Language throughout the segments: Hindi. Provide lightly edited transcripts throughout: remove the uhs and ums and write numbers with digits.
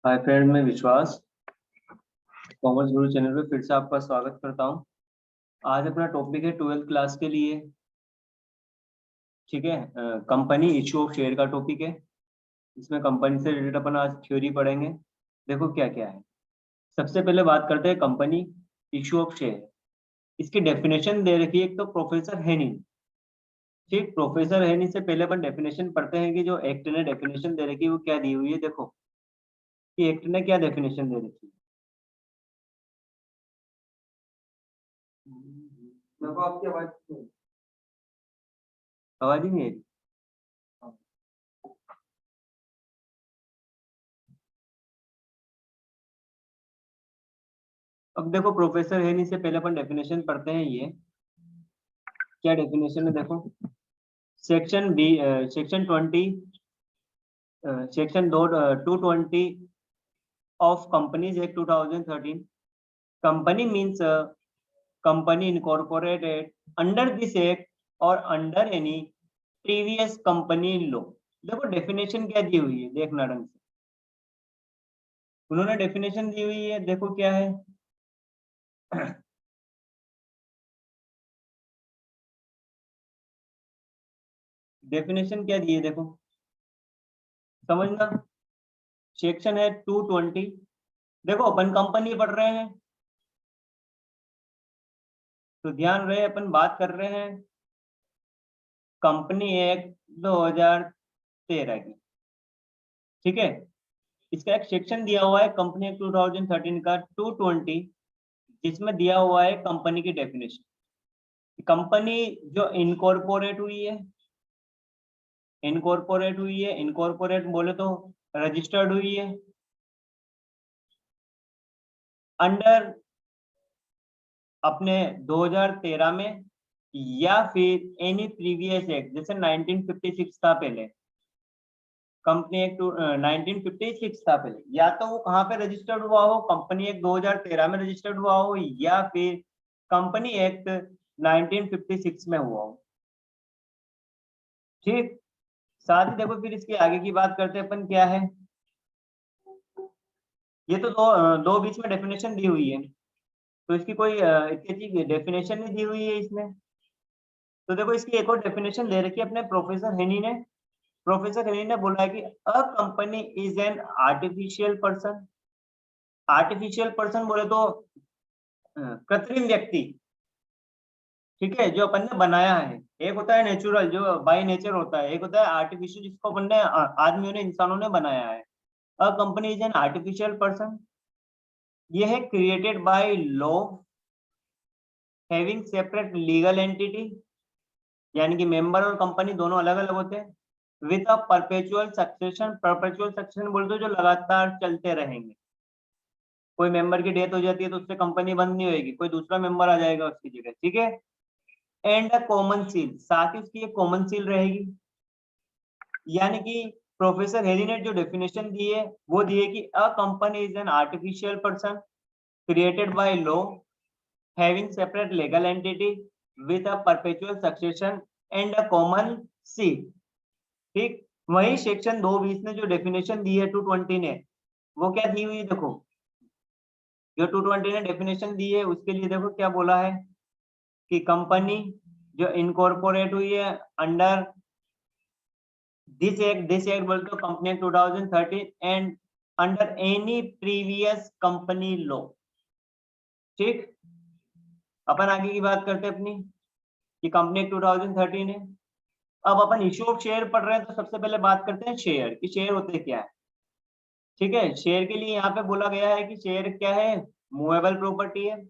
हाय फ्रेंड, मैं विश्वास कॉमर्स गुरु चैनल पे फिर से आपका स्वागत करता हूँ। आज अपना टॉपिक है 12th क्लास के लिए। ठीक है, कंपनी इशू ऑफ शेयर का टॉपिक है। इसमें कंपनी से रिलेटेड अपन आज थ्योरी पढ़ेंगे। देखो क्या क्या है। सबसे पहले बात करते हैं कंपनी इशू ऑफ शेयर। इसकी डेफिनेशन दे रखी है एक तो प्रोफेसर हेनी। ठीक, प्रोफेसर हेनी से पहले अपन डेफिनेशन पढ़ते हैं कि जो एक्ट ने डेफिनेशन दे रखी है वो क्या दी हुई है। देखो कि एक्ट ने क्या डेफिनेशन दे रखी है। देखो आपकी आवाज ही नहीं है। अब देखो प्रोफेसर है, इससे पहले अपन डेफिनेशन पढ़ते हैं। ये क्या डेफिनेशन है देखो। Section B, section 20, section 220 of companies act 2013। Company means company incorporated under this act और under any previous company law. देखो डेफिनेशन क्या दी हुई है, देखना ढंग से। उन्होंने डेफिनेशन दी हुई है, देखो क्या है। डेफिनेशन क्या दी है देखो, समझना। सेक्शन है 220। देखो अपन कंपनी पढ़ रहे हैं तो ध्यान रहे अपन बात कर रहे हैं कंपनी एक्ट 2013 की। ठीक है, इसका एक सेक्शन दिया हुआ है कंपनी एक्ट 2013 का 220, जिसमें दिया हुआ है कंपनी की डेफिनेशन। कंपनी जो इनकॉर्पोरेट बोले तो रजिस्टर्ड हुई है अंडर अपने 2013 में, या फिर एनी प्रीवियस एक्ट जैसे 1956 था पहले। कंपनी एक्ट 1956 था पहले, या तो वो कहाँ पे रजिस्टर्ड हुआ हो, कंपनी एक्ट 2013 में रजिस्टर्ड हुआ हो, या फिर कंपनी एक्ट 1956 में हुआ हो। ठीक, साथ ही देखो फिर इसके आगे की बात करते हैं अपन क्या है। ये तो दो बीच में डेफिनेशन दी हुई है, तो इसकी कोई इतनी डेफिनेशन नहीं दी हुई है इसमें। तो देखो इसकी एक और डेफिनेशन दे रखी है अपने प्रोफेसर हेनी ने। प्रोफेसर हेनी ने बोला है कि a company is an artificial person. Artificial person बोले तो कृत्रिम व्यक्ति। ठीक है, जो अपन ने बनाया है। एक होता है नेचुरल, जो बाय नेचर होता है। एक होता है आर्टिफिशियल, जिसको अपन ने आदमियों ने, इंसानों ने बनाया है। A company is an artificial person. ये है created by law, having separate legal entity, यानी कि मेंबर और कंपनी दोनों अलग अलग होते हैं। With a perpetual succession. Perpetual succession बोलते जो लगातार चलते रहेंगे। कोई मेंबर की डेथ हो जाती है तो उससे कंपनी बंद नहीं होगी, कोई दूसरा मेंबर आ जाएगा उसकी जगह। ठीक है, एंड अ कॉमन सील, साथ ही उसकी एक कॉमन सील रहेगी। यानी कि प्रोफेसर हेरी ने जो डेफिनेशन दी है वो दी है कि a company is an artificial person created by law, having separate legal entity with a perpetual succession and a common seal. ठीक, वही सेक्शन 220 ने जो डेफिनेशन दी है 220 ने, वो क्या दी हुई है देखो। जो 220 ने डेफिनेशन दी है उसके लिए देखो क्या बोला है कि कंपनी जो इनकॉर्पोरेट हुई है अंडर दिस एक्ट बोलते हो company act 2013 and under any previous company law. ठीक, अपन आगे की बात करते हैं अपनी कि कंपनी एक्ट 2013 है। अब अपन इशू ऑफ शेयर पढ़ रहे हैं तो सबसे पहले बात करते हैं शेयर की। शेयर होते क्या है। ठीक है, शेयर के लिए यहाँ पे बोला गया है कि शेयर क्या है, मूवेबल प्रॉपर्टी है।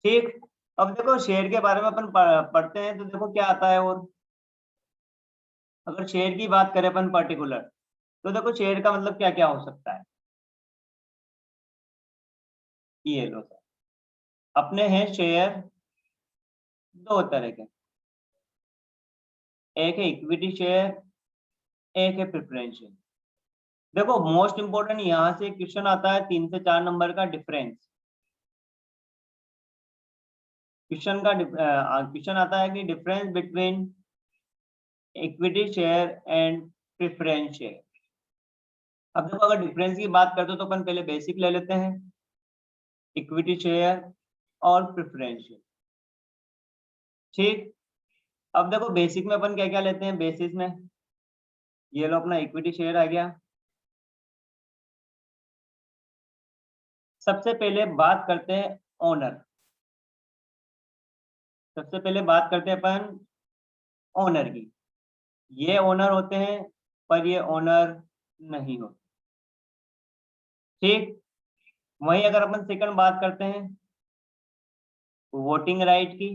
ठीक, अब देखो शेयर के बारे में अपन पढ़ते हैं तो देखो क्या आता है। और अगर शेयर की बात करें अपन पर्टिकुलर, तो देखो शेयर का मतलब क्या क्या हो सकता है। ये लो सर, अपने हैं शेयर दो तरह के। एक है इक्विटी शेयर, एक है प्रेफरेंस शेयर। देखो मोस्ट इंपोर्टेंट यहाँ से क्वेश्चन आता है 3 से 4 नंबर का डिफरेंस। क्वेश्चन आता है कि difference between equity share and preference share. अब देखो अगर डिफरेंस की बात करते हो तो अपन पहले बेसिक ले लेते हैं, इक्विटी शेयर और प्रेफरेंस शेयर। ठीक, अब देखो बेसिक में अपन क्या क्या लेते हैं, बेसिस में ये लो अपना इक्विटी शेयर आ गया। सबसे पहले बात करते हैं ओनर, सबसे पहले बात करते हैं अपन ओनर की। ये ओनर होते हैं पर ये ओनर नहीं होते। ठीक, वहीं अगर अपन सेकंड बात करते हैं वोटिंग राइट की,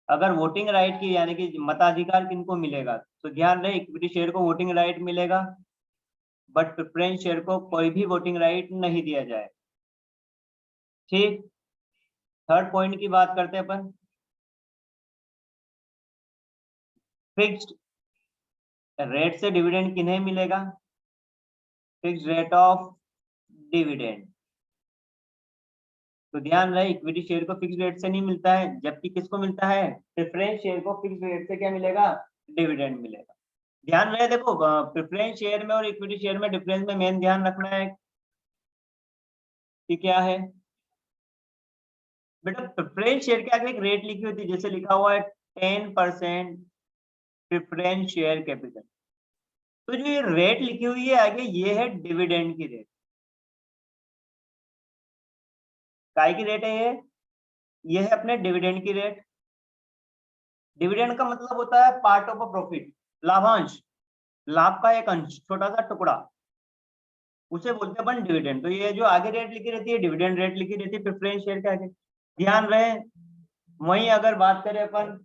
अगर वोटिंग राइट की यानी कि मताधिकार किनको मिलेगा, तो ध्यान रहे इक्विटी शेयर को वोटिंग राइट मिलेगा, बट प्रेफरेंस शेयर को कोई भी वोटिंग राइट नहीं दिया जाए। ठीक, थर्ड पॉइंट की बात करते हैं अपन, फिक्स्ड रेट से डिविडेंड किन्हें मिलेगा, फिक्स्ड रेट ऑफ डिविडेंड। तो ध्यान रहे इक्विटी शेयर को फिक्स रेट से नहीं मिलता है, जबकि किसको मिलता है, प्रेफरेंस शेयर को फिक्स रेट से क्या मिलेगा, डिविडेंड मिलेगा। ध्यान रहे देखो प्रेफरेंस शेयर में और इक्विटी शेयर में डिफरेंस में मेन ध्यान रखना है कि क्या है बेटा, प्रेफरेंस शेयर के आगे एक रेट लिखी होती है, जैसे लिखा हुआ है 10% प्रेफरेंस शेयर कैपिटल। तो जो ये रेट लिखी हुई है आगे, ये है डिविडेंड की रेट। काय की रेट है ये है अपने डिविडेंड की रेट। डिविडेंड का मतलब होता है पार्ट ऑफ अ प्रॉफिट, लाभांश, लाभ का एक अंश, छोटा सा टुकड़ा, उसे बोलते हैं अपन डिविडेंड। तो ये जो आगे रेट लिखी रहती है डिविडेंड रेट लिखी रहती है प्रेफरेंस शेयर के आगे, ध्यान रहे। वहीं अगर बात करें अपन,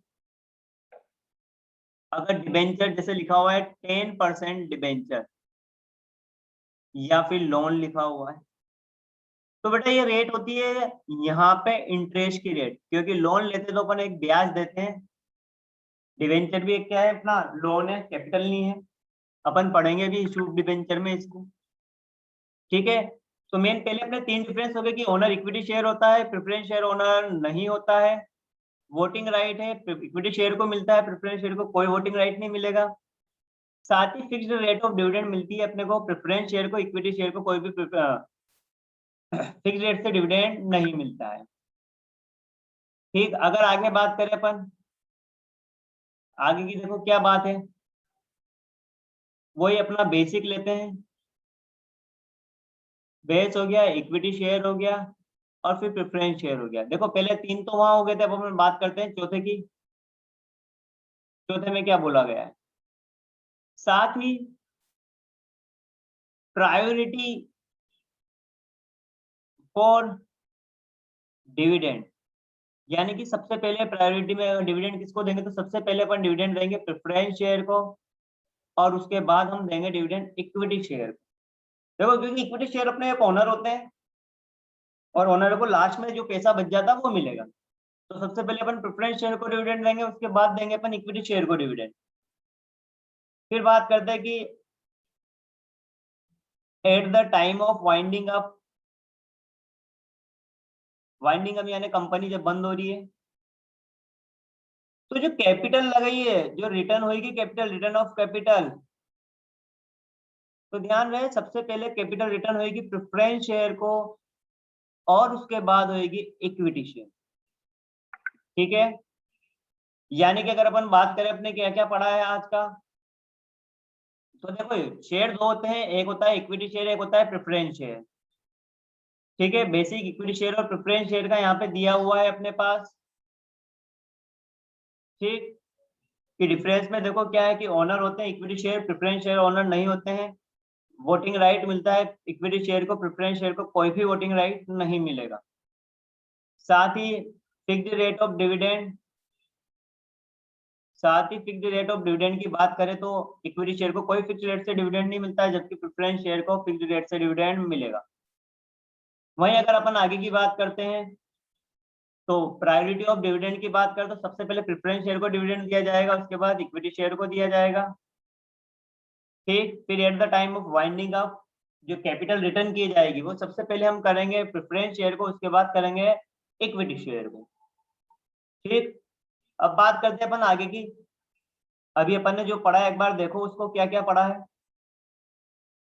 अगर डिबेंचर जैसे लिखा हुआ है 10% डिबेंचर या फिर लोन लिखा हुआ है, तो बेटा ये रेट होती है यहाँ पे इंटरेस्ट की रेट, क्योंकि लोन लेते तो अपन एक ब्याज देते हैं, डिबेंचर भी एक क्या है अपना लोन है, कैपिटल नहीं है। अपन पढ़ेंगे भी इशू डिबेंचर में इसको। ठीक है, तो मेन पहले अपने तीन डिफरेंस हो गए कि ओनर इक्विटी शेयर होता है, प्रेफरेंस शेयर ओनर नहीं होता है, वोटिंग राइट है, इक्विटी शेयर को मिलता है, प्रेफरेंस शेयर को कोई वोटिंग राइट नहीं मिलेगा। साथ ही फिक्स्ड रेट ऑफ डिविडेंड मिलती है अपने को, प्रेफरेंस शेयर को इक्विटी शेयर को कोई भी फिक्स रेट से डिविडेंड नहीं मिलता है। ठीक, अगर आगे बात करें अपन, आगे की देखो क्या बात है, वही अपना बेसिक लेते हैं, बेस हो गया, इक्विटी शेयर हो गया और फिर प्रेफरेंस शेयर हो गया। देखो पहले तीन तो वहां हो गए थे, अब अपन बात करते हैं चौथे की। चौथे में क्या बोला गया है, साथ ही प्रायोरिटी फॉर डिविडेंड, यानी कि सबसे पहले प्रायोरिटी में डिविडेंड किसको देंगे, तो सबसे पहले अपन डिविडेंड देंगे प्रेफरेंस शेयर को, और उसके बाद हम देंगे डिविडेंड इक्विटी शेयर को। देखो क्योंकि इक्विटी शेयर अपने एक ओनर होते हैं और ओनर को लास्ट में जो पैसा बच जाता है वो मिलेगा। तो सबसे पहले अपन प्रेफरेंस शेयर को डिविडेंड देंगे, उसके बाद देंगे अपन इक्विटी शेयर को डिविडेंड। फिर बात करते हैं कि eight the time of winding up, winding up यानी कंपनी जब बंद हो रही है, तो जो कैपिटल लगाई है, जो रिटर्न होगी कैपिटल, रिटर्न ऑफ कैपिटल, तो ध्यान रहे सबसे पहले कैपिटल रिटर्न होगी प्रेफरेंस शेयर को और उसके बाद होगी इक्विटी शेयर। ठीक है, यानी कि अगर अपन बात करें अपने क्या क्या पढ़ा है आज का, तो देखो शेयर दो होते हैं, एक होता है इक्विटी शेयर, एक होता है प्रेफरेंस शेयर। ठीक है, बेसिक इक्विटी शेयर और प्रेफरेंस शेयर का यहाँ पे दिया हुआ है अपने पास। ठीक, कि डिफरेंस में देखो क्या है कि ओनर होते हैं equity share, preference share owner नहीं होते हैं, वोटिंग राइट मिलता है इक्विटी शेयर को, प्रेफरेंस शेयर को कोई भी वोटिंग राइट नहीं मिलेगा। साथ ही फिक्स्ड रेट ऑफ डिविडेंड, साथ ही फिक्स्ड रेट ऑफ डिविडेंड की बात करें तो इक्विटी शेयर को कोई फिक्स रेट से डिविडेंड नहीं मिलता है, जबकि प्रेफरेंस शेयर को फिक्स्ड रेट से डिविडेंड मिलेगा। वहीं अगर अपन आगे की बात करते हैं तो प्रायोरिटी ऑफ डिविडेंड की बात करें तो सबसे पहले प्रेफरेंस शेयर को डिविडेंड दिया जाएगा, उसके बाद इक्विटी शेयर को दिया जाएगा। ठीक, फिर eight the time of winding up जो कैपिटल रिटर्न की जाएगी वो सबसे पहले हम करेंगे प्रेफरेंस शेयर को, उसके बाद करेंगे इक्विटी शेयर को। ठीक, अब बात करते हैं अपन आगे की। अभी अपन ने जो पढ़ा है एक बार देखो उसको क्या क्या पढ़ा है।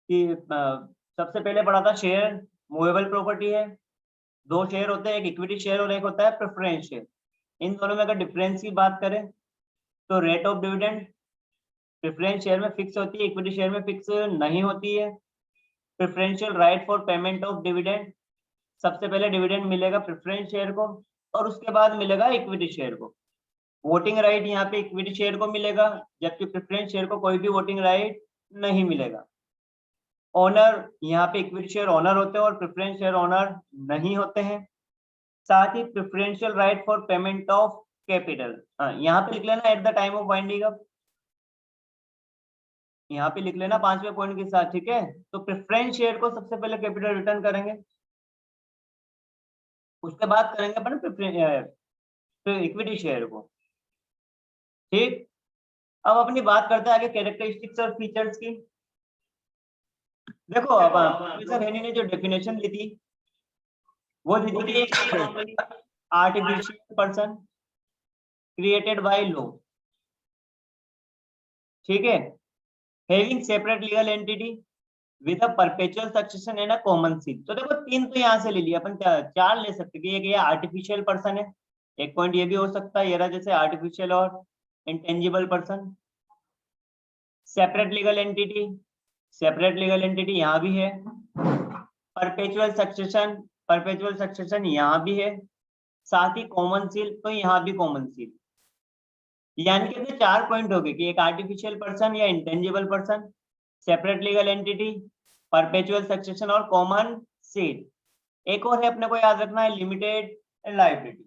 कि सबसे पहले पढ़ा था शेयर मूवेबल प्रॉपर्टी है, दो शेयर होते हैं, एक इक्विटी शेयर और एक होता है प्रेफरेंस शेयर। इन दोनों में अगर डिफरेंस की बात करें तो rate of dividend preference share में फिक्स होती है, इक्विटी शेयर में फिक्स नहीं होती है। Preferential right for payment of dividend, सबसे पहले डिविडेंड मिलेगा प्रेफरेंस शेयर को और उसके बाद मिलेगा इक्विटी शेयर को। वोटिंग राइट यहाँ पे इक्विटी शेयर को मिलेगा, जबकि प्रेफरेंस शेयर को कोई भी वोटिंग राइट नहीं मिलेगा। ओनर यहाँ पे इक्विटी शेयर ओनर होते हैं और प्रेफरेंस शेयर ओनर नहीं होते हैं। साथ ही preferential right for payment of capital, यहाँ पे लिख लेना at the time of winding up, यहाँ पे लिख लेना 5वें पॉइंट के साथ, ठीक है। तो प्रेफरेंस शेयर को सबसे पहले कैपिटल रिटर्न करेंगे, उसके बाद करेंगे अपन इक्विटी शेयर को, ठीक। अब अपनी बात करते हैं आगे कैरेक्टरिस्टिक्स और फीचर्स की। देखो अब प्रोफेसर हेनी ने जो डेफिनेशन दी थी वो दी थी कि artificial person created by law, ठीक है, having separate legal entity with a perpetual succession and a common seal. तो देखो तीन तो यहाँ से ले लिया अपन, चार ले सकते कि एक ये आर्टिफिशियल पर्सन है, एक पॉइंट ये भी हो सकता है ये रहा, जैसे आर्टिफिशियल और intangible person. Separate legal entity, separate legal entity यहाँ भी है। परपेचुअल सक्सेशन, परपेचुअल सक्सेशन यहाँ भी है। साथ ही कॉमन सील, तो यहाँ भी कॉमन सील। यानी कि अपने चार पॉइंट हो गए कि एक आर्टिफिशियल पर्सन या intangible person, separate legal entity, perpetual succession और कॉमन सील। एक और है अपने को याद रखना है, लिमिटेड लायबिलिटी,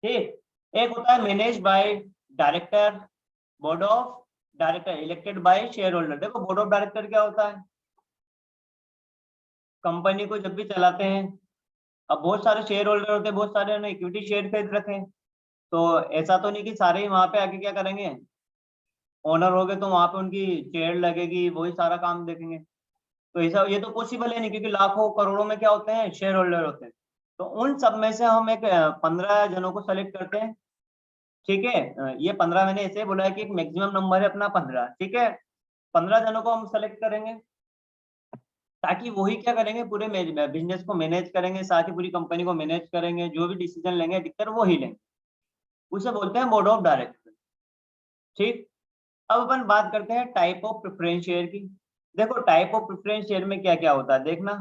ठीक। एक होता है manage by director, board of director elected by share holder. देखो बोर्ड ऑफ डायरेक्टर क्या होता है, कंपनी को जब भी चलाते हैं, अब बहुत सारे शेयर होल्डर होते हैं, बहुत सारे ने इक्विटी शेयर खरीद रखे हैं, तो ऐसा तो नहीं कि सारे ही वहां पे आके क्या करेंगे, ओनर हो गए तो वहां पे उनकी चेयर लगेगी, वही सारा काम देखेंगे। तो ऐसा ये तो पॉसिबल है नहीं, क्योंकि लाखों करोड़ों में क्या होते हैं, शेयर होल्डर होते हैं। तो उन सब में से हम एक 15 जनों को सेलेक्ट करते हैं, ठीक है। ये 15 मैंने ऐसे बोला है कि एक मैक्सिमम नंबर है अपना 15, ठीक है। 15 जनों को हम सेलेक्ट करेंगे ताकि वही क्या करेंगे, पूरे बिजनेस को मैनेज करेंगे, साथ ही पूरी कंपनी को मैनेज करेंगे, जो भी डिसीजन लेंगे अधिकतर वो ही लेंगे, उसे बोलते हैं बोर्ड ऑफ डायरेक्टर, ठीक। अब अपन बात करते हैं टाइप ऑफ प्रेफरेंस शेयर की। देखो टाइप ऑफ प्रेफरेंस शेयर में क्या क्या होता है देखना।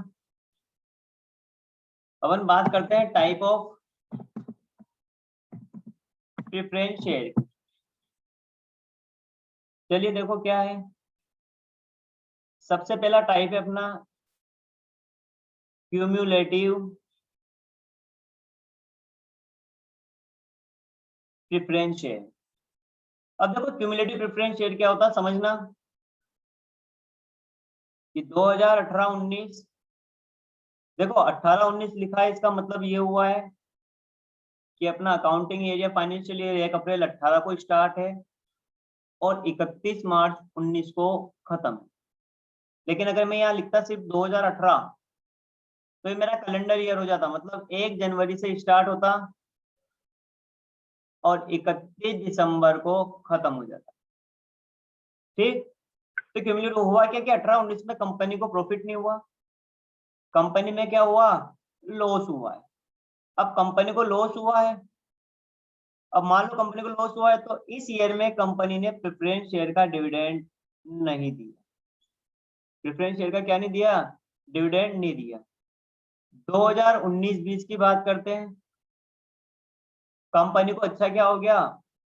अपन बात करते हैं टाइप ऑफ प्रेफरेंस शेयर की। चलिए देखो क्या है, सबसे पहला टाइप है अपना क्यूम्युलेटिव प्रेफरेंस शेयर। अब देखो क्यूमुलेटिव प्रेफरेंस शेयर क्या होता है समझना, कि 2018-19, देखो 18-19 लिखा है, इसका मतलब ये हुआ है कि अपना अकाउंटिंग एरिया फाइनेंशियल ईयर 1 अप्रैल 18 को स्टार्ट है और 31 मार्च 19 को खत्म है। लेकिन अगर मैं यहाँ लिखता सिर्फ 2018 तो ये मेरा कैलेंडर ईयर हो जाता, मतलब 1 जनवरी से स्टार्ट होता और 31 दिसंबर को खत्म हो जाता, ठीक। तो क्यूमुलेटिव हुआ क्या कि 18-19 में कंपनी को प्रॉफिट नहीं हुआ, कंपनी में क्या हुआ, लॉस हुआ है। अब कंपनी को लॉस हुआ है, अब मान लो कंपनी को लॉस हुआ है, तो इस ईयर में कंपनी ने प्रेफरेंस शेयर का डिविडेंड नहीं दिया, प्रेफरेंस शेयर का क्या नहीं दिया, डिविडेंड नहीं दिया। 2019-20 की बात करते हैं, कंपनी को अच्छा क्या हो गया,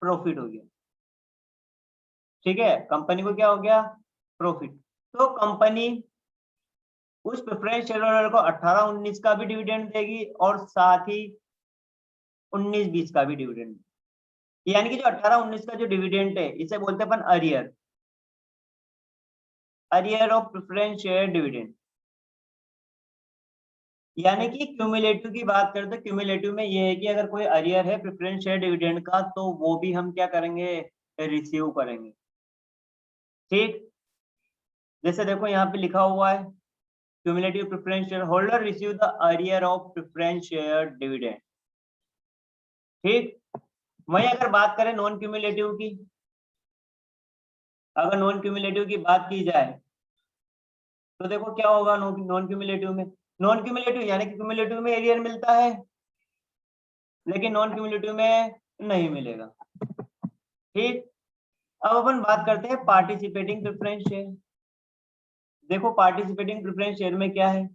प्रॉफिट हो गया, ठीक है, कंपनी को क्या हो गया, प्रॉफिट। तो कंपनी उस प्रेफरेंस शेयर होल्डर को 18-19 का भी डिविडेंड देगी और साथ ही 19-20 का भी डिविडेंड, यानी कि जो 18-19 का जो डिविडेंड है इसे बोलते हैं अपन arrear, arrear of preference share dividend. यानी कि क्यूमुलेटिव की बात करें तो क्यूमुलेटिव में ये है कि अगर कोई अरियर है प्रेफरेंस शेयर डिविडेंड का तो वो भी हम क्या करेंगे, रिसीव करेंगे, ठीक। जैसे देखो यहाँ पे लिखा हुआ है cumulative preference share holder receive the arrear of preference share dividend, ठीक। वहीं अगर बात करें नॉन क्यूमुलेटिव की, अगर नॉन क्यूमुलेटिव की बात की जाए तो देखो क्या होगा नॉन क्यूमुलेटिव में, नॉन क्यूमुलेटिव यानी कि क्यूमुलेटिव में एरियर मिलता है लेकिन नॉन क्यूमुलेटिव में नहीं मिलेगा। ठीक, अब अपन बात करते हैं पार्टिसिपेटिंग प्रेफरेंस शेयर। देखो पार्टिसिपेटिंग प्रेफरेंस शेयर में क्या है,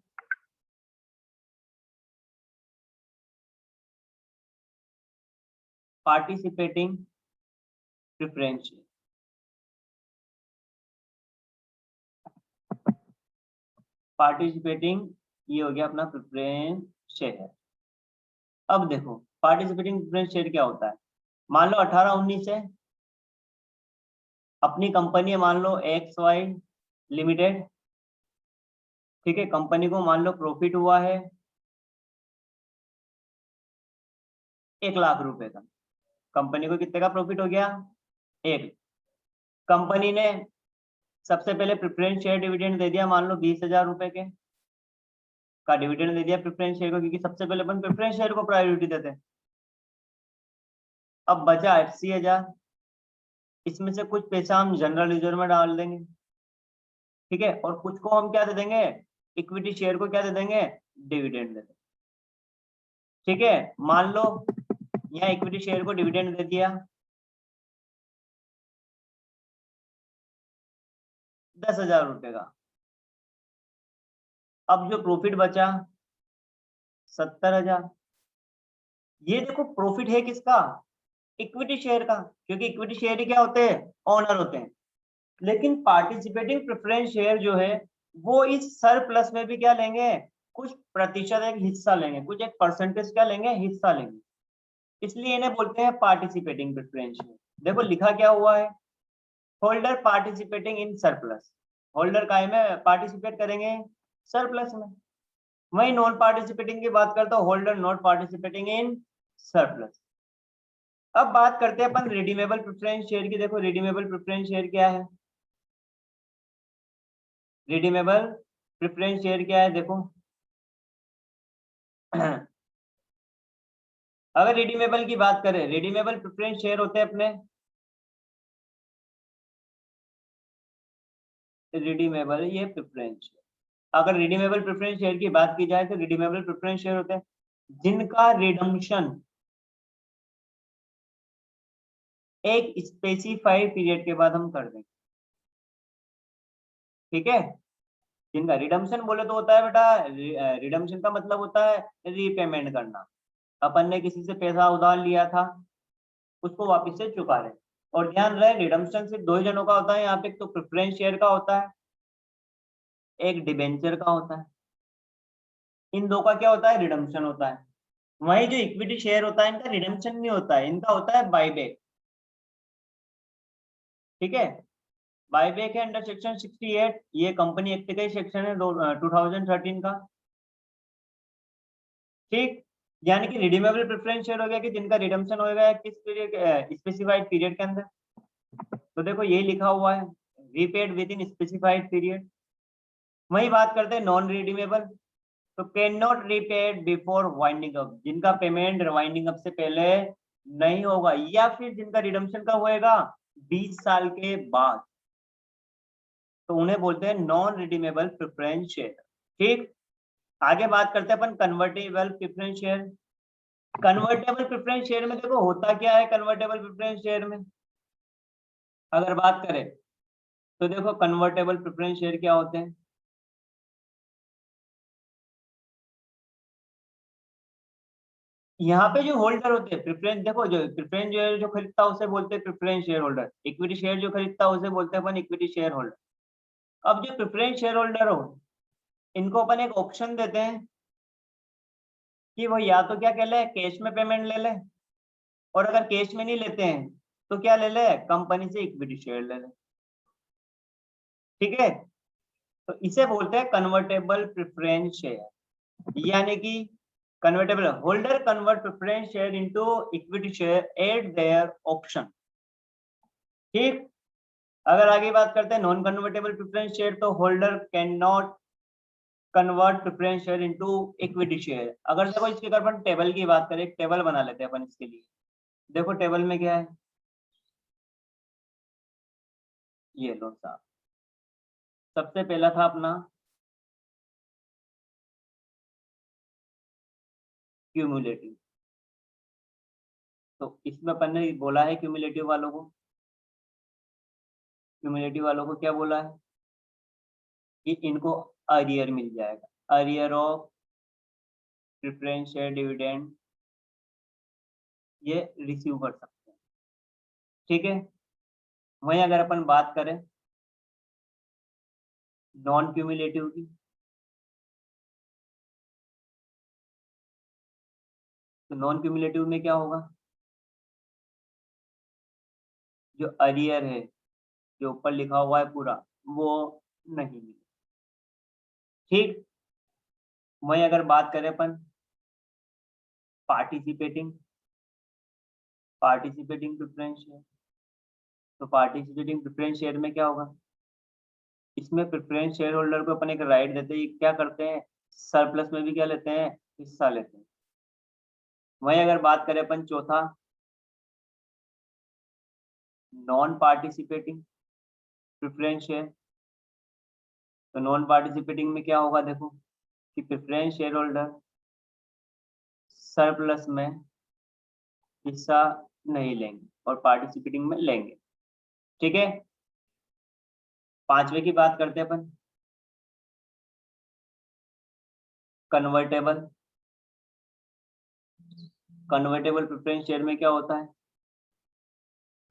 पार्टिसिपेटिंग प्रेफरेंस शेयर, पार्टिसिपेटिंग ये हो गया अपना प्रेफरेंस शेयर। अब देखो पार्टिसिपेटिंग प्रेफरेंस शेयर क्या होता है, मान लो 18-19 है, अपनी कंपनी है मान लो एक्स वाई लिमिटेड, ठीक है, कंपनी को मान लो प्रॉफिट हुआ है 1,00,000 रुपए का, कंपनी को कितने का प्रॉफिट हो गया 1। कंपनी ने सबसे पहले प्रेफरेंस शेयर डिविडेंड दे दिया मान लो 20,000 रुपए के का डिविडेंड दे दिया प्रेफरेंस शेयर को, क्योंकि सबसे पहले अपन प्रेफरेंस शेयर को प्रायोरिटी देते हैं। अब बचा 80,000, इसमें से कुछ पैसा हम जनरल रिजर्व में डाल देंगे, ठीक है, और कुछ को हम क्या दे देंगे, इक्विटी शेयर को क्या दे देंगे, डिविडेंड दे देंगे। ठीक है, मान लो यहाँ इक्विटी शेयर को डिविडेंड दे दिया 10,000 रुपए का, अब जो प्रॉफिट बचा 70,000। ये देखो प्रॉफिट है किसका, इक्विटी शेयर का, क्योंकि इक्विटी शेयर ही क्या होते हैं, ओनर होते हैं। लेकिन पार्टिसिपेटिंग प्रेफरेंस शेयर जो है वो इस सरप्लस में भी क्या लेंगे, कुछ प्रतिशत एक हिस्सा लेंगे, कुछ एक परसेंटेज क्या लेंगे, हिस्सा लेंगे, इसलिए इन्हें बोलते हैं पार्टिसिपेटिंग प्रेफरेंस शेयर। देखो लिखा क्या हुआ है, holder participating in surplus, holder काय में पार्टिसिपेट करेंगे, सरप्लस में। वही नॉन पार्टिसिपेटिंग की बात करता हूँ, holder not participating in surplus. अब बात करते हैं अपन रिडीमेबल प्रेफरेंस शेयर की। देखो रिडीमेबल प्रेफरेंस शेयर क्या है, रिडीमेबल प्रेफरेंस शेयर क्या है, देखो अगर रिडीमेबल की बात करें, रिडीमेबल प्रेफरेंस शेयर होते हैं अपने रिडीमेबल, ये प्रेफरेंस शेयर, अगर रिडीमेबल प्रेफरेंस शेयर की बात की जाए तो रिडीमेबल प्रेफरेंस शेयर होते हैं जिनका रिडम्पशन एक स्पेसिफाइड पीरियड के बाद हम कर देंगे। ठीक है, जिनका रिडम्पशन बोले तो होता है बेटा, रिडम्पशन का मतलब होता है रीपेमेंट करना, अपन ने किसी से पैसा उधार लिया था उसको वापस से चुका रहे। और ध्यान रहे रिडम्पशन सिर्फ दो ही जनों का होता है यहाँ पे, एक तो प्रेफरेंस शेयर का होता है, एक डिबेंचर का होता है, इन दो का क्या होता है, रिडम्पशन होता है। वही जो इक्विटी शेयर होता है इनका रिडम्पशन नहीं होता है, इनका होता है बायबैक। ठीक है, बायबैक है अंडर सेक्शन 68, ये कंपनी एक्ट का ही सेक्शन है 2013 का। ठीक, यानी कि रिडीमेबल प्रेफरेंस शेयर हो गया कि जिनका रिडम्पशन होगा किस पीरियड, स्पेसिफाइड पीरियड के अंदर। तो देखो यही लिखा हुआ है, repaid with in specified period. वही बात करते हैं नॉन रिडीमेबल, तो can not repaid before winding up, जिनका पेमेंट वाइंडिंग अप से पहले नहीं होगा, या फिर जिनका रिडम्पशन कब होएगा, 20 साल के बाद, तो उन्हें बोलते हैं नॉन रिडीमेबल प्रेफरेंस शेयर। ठीक, आगे बात करते हैं अपन convertible preference share. Convertible preference share में देखो होता क्या है, कन्वर्टेबल प्रेफरेंस शेयर में अगर बात करें तो देखो कन्वर्टेबल प्रेफरेंस शेयर क्या होते हैं, यहाँ पे जो होल्डर होते हैं प्रेफरेंस, देखो जो प्रेफरेंस जो खरीदता है उसे बोलते हैं preference share holder, equity share जो खरीदता है उसे बोलते हैं अपन इक्विटी शेयर होल्डर। अब जो प्रेफरेंस शेयर होल्डर हो इनको अपन एक ऑप्शन देते हैं कि वो या तो क्या कह ले, कैश में पेमेंट ले ले, और अगर कैश में नहीं लेते हैं तो क्या ले ले, कंपनी से इक्विटी शेयर ले ले। ठीक है, तो इसे बोलते हैं कन्वर्टेबल प्रेफरेंस शेयर, यानी कि convertible holder convert preference share into equity share eight there option. ठीक, अगर आगे बात करते हैं नॉन कन्वर्टेबल प्रेफरेंस शेयर, तो holder can not convert preference share into equity share. अगर देखो इसके अगर अपन टेबल की बात करें, एक टेबल बना लेते हैं अपन इसके लिए। देखो टेबल में क्या है, ये लो साहब, सबसे पहला था अपना क्यूमुलेटिव। तो इसमें अपन ने बोला है क्यूमुलेटिव वालों को क्या बोला है कि इनको अरियर मिल जाएगा, arrear of preference share dividend ये रिसीव कर सकते हैं। ठीक है, वहीं अगर अपन बात करें नॉन क्यूमुलेटिव की, तो नॉन क्यूमुलेटिव में क्या होगा, जो अरियर है जो ऊपर लिखा हुआ है पूरा वो नहीं मिले। ठीक, वहीं अगर बात करें अपन पार्टिसिपेटिंग प्रेफरेंस शेयर, तो पार्टिसिपेटिंग प्रेफरेंस शेयर में क्या होगा, इसमें प्रेफरेंस शेयर होल्डर को अपन एक राइट देते हैं, क्या करते हैं सरप्लस में भी क्या लेते हैं, हिस्सा लेते हैं। वहीं अगर बात करें अपन चौथा नॉन पार्टिसिपेटिंग प्रेफरेंस शेयर, तो नॉन पार्टिसिपेटिंग में क्या होगा, देखो कि प्रेफरेंस शेयर होल्डर सरप्लस में हिस्सा नहीं लेंगे और पार्टिसिपेटिंग में लेंगे। ठीक है, पांचवे की बात करते हैं अपन कन्वर्टेबल प्रेफरेंस शेयर में क्या होता है,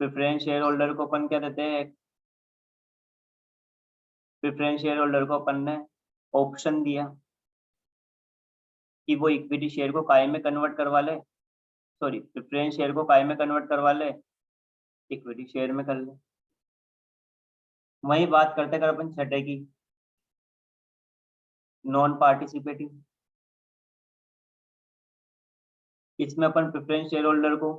प्रेफरेंस शेयर होल्डर को अपन क्या देते हैं, प्रेफरेंस शेयर होल्डर को अपन ने ऑप्शन दिया कि वो इक्विटी शेयर को काय में कन्वर्ट करवा ले, सॉरी प्रेफरेंस शेयर को काय में कन्वर्ट करवा ले, इक्विटी शेयर में कर ले। वही बात करते कर अपन छठे की नॉन पार्टिसिपेटिंग, इसमें अपन प्रेफरेंस शेयर होल्डर को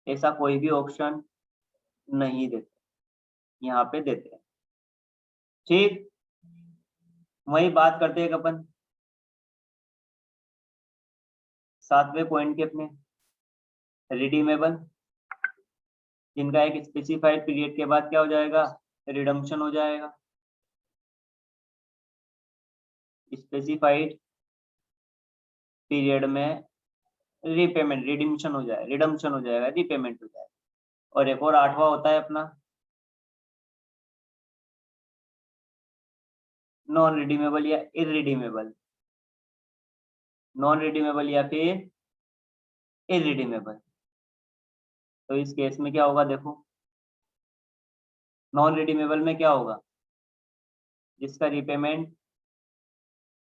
ऐसा कोई भी ऑप्शन नहीं देते, यहाँ पे देते हैं। ठीक, वही बात करते हैं अपन सातवें पॉइंट के अपने रिडीमेबल, जिनका एक स्पेसिफाइड पीरियड के बाद क्या हो जाएगा, रिडम्पशन हो जाएगा। स्पेसिफाइड पीरियड में रिपेमेंट रिडम्पशन हो जाएगा, रिपेमेंट हो जाएगा। और एक और आठवां होता है अपना नॉन रिडीमेबल या इरिडीमेबल, नॉन रिडीमेबल या फिर इरिडीमेबल। तो इस केस में क्या होगा, देखो नॉन रिडीमेबल में क्या होगा, जिसका रिपेमेंट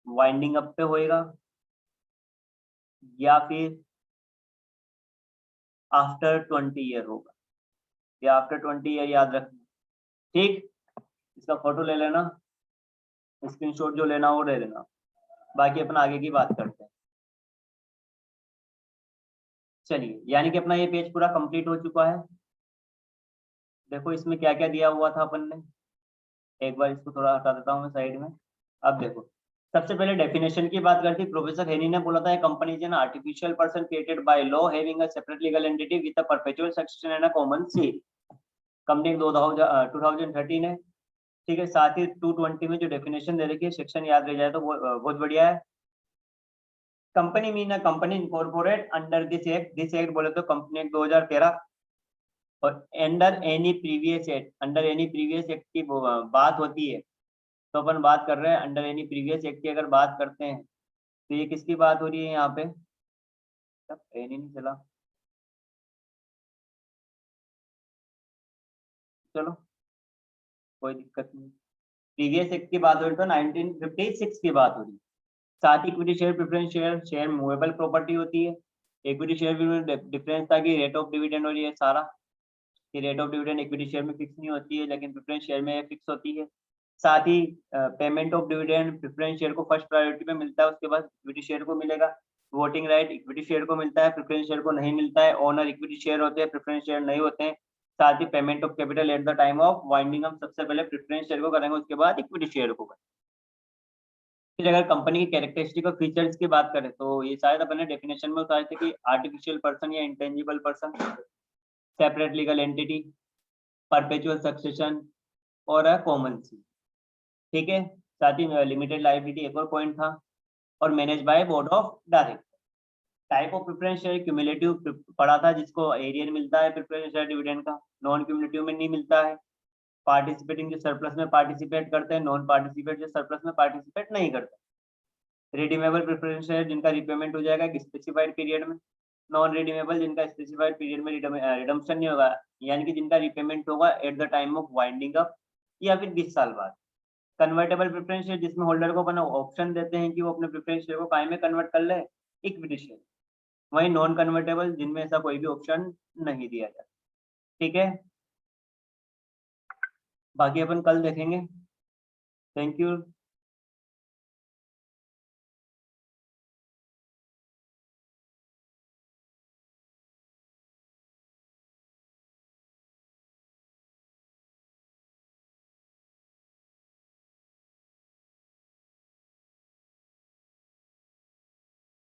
वाइंडिंग अप पे होएगा या फिर आफ्टर 20 ईयर होगा, या आफ्टर 20 ईयर याद रखना। ठीक, इसका फोटो ले लेना, स्क्रीनशॉट जो लेना वो ले लेना, बाकी अपना आगे की बात करते हैं। चलिए, यानी कि अपना ये पेज पूरा कंप्लीट हो चुका है। देखो इसमें क्या क्या दिया हुआ था अपन ने, एक बार इसको थोड़ा हटा देता हूँ मैं साइड में। अब देखो सबसे पहले डेफिनेशन की बात करती, प्रोफेसर हेनी ने बोला था company is an artificial person created by law having a separate legal entity with a perpetual succession and a common seat. Company 2013 है। ठीक है, साथ ही 220 में जो डेफिनेशन दे रखी है सेक्शन याद रह जाए तो वो बहुत बढ़िया है। Company mean a company incorporate under this act बोले तो कंपनी एक्ट 2013, और अंडर एनी प्रीवियस एक्ट की बात होती है, तो अपन बात कर रहे हैं अंडर एनी प्रीवियस एक्ट की अगर बात करते हैं तो ये किसकी बात हो रही है यहाँ पे, एनी नहीं चला, चलो कोई दिक्कत नहीं। प्रीवियस एक्ट की बात हो रही तो 1956 की बात हो रही है। साथ ही equity share preference share movable property होती है। इक्विटी शेयर में डिफरेंस था कि रेट ऑफ डिविडेंड और ये सारा, कि rate of dividend equity share में फिक्स नहीं होती है लेकिन प्रेफरेंस शेयर में फिक्स होती है। साथ ही payment of dividend preference share को फर्स्ट प्रायोरिटी पे मिलता है, उसके बाद इक्विटी शेयर को मिलेगा। वोटिंग राइट इक्विटी शेयर को मिलता है, प्रेफरेंस शेयर को नहीं मिलता है। ओनर इक्विटी शेयर होते हैं, प्रेफरेंस शेयर नहीं होते हैं। साथ ही payment of capital at the time of winding up सबसे पहले प्रेफरेंस शेयर को करेंगे, उसके बाद इक्विटी शेयर को करेंगे। फिर अगर कंपनी की कैरेक्टरिस्टिक और फीचर्स की बात करें तो ये शायद अपने डेफिनेशन में उतारे थे कि आर्टिफिशियल पर्सन या intangible person, separate legal entity, perpetual succession और कॉमन सी। ठीक है, साथ ही लिमिटेड लायबिलिटी एक और पॉइंट था। और manage by board of director. Type of preference share cumulative पढ़ा था, जिसको एरियर मिलता है प्रेफरेंस शेयर डिविडेंड का, नॉन क्यूमुलेटिव में नहीं मिलता है। पार्टिसिपेटिंग जो सरप्लस में पार्टिसिपेट करते हैं, नॉन पार्टिसिपेट जो सरप्लस में पार्टिसिपेट नहीं करते। रिडीमेबल प्रेफरेंस शेयर जिनका रिपेमेंट हो जाएगा एक स्पेसिफाइड पीरियड में, नॉन रिडीमेबल जिनका स्पेसिफाइड पीरियड में रिडम्पशन नहीं होगा, यानी कि जिनका रिपेमेंट होगा eight the time of winding up या फिर 20 साल बाद। कन्वर्टेबल प्रेफरेंस शेयर जिसमें होल्डर को अपना ऑप्शन देते हैं कि वो अपने प्रेफरेंस शेयर को काय में कन्वर्ट कर ले, इक्विटी शेयर। वही नॉन कन्वर्टेबल जिनमें ऐसा कोई भी ऑप्शन नहीं दिया जाता। ठीक है, बाकी अपन कल देखेंगे। Thank you.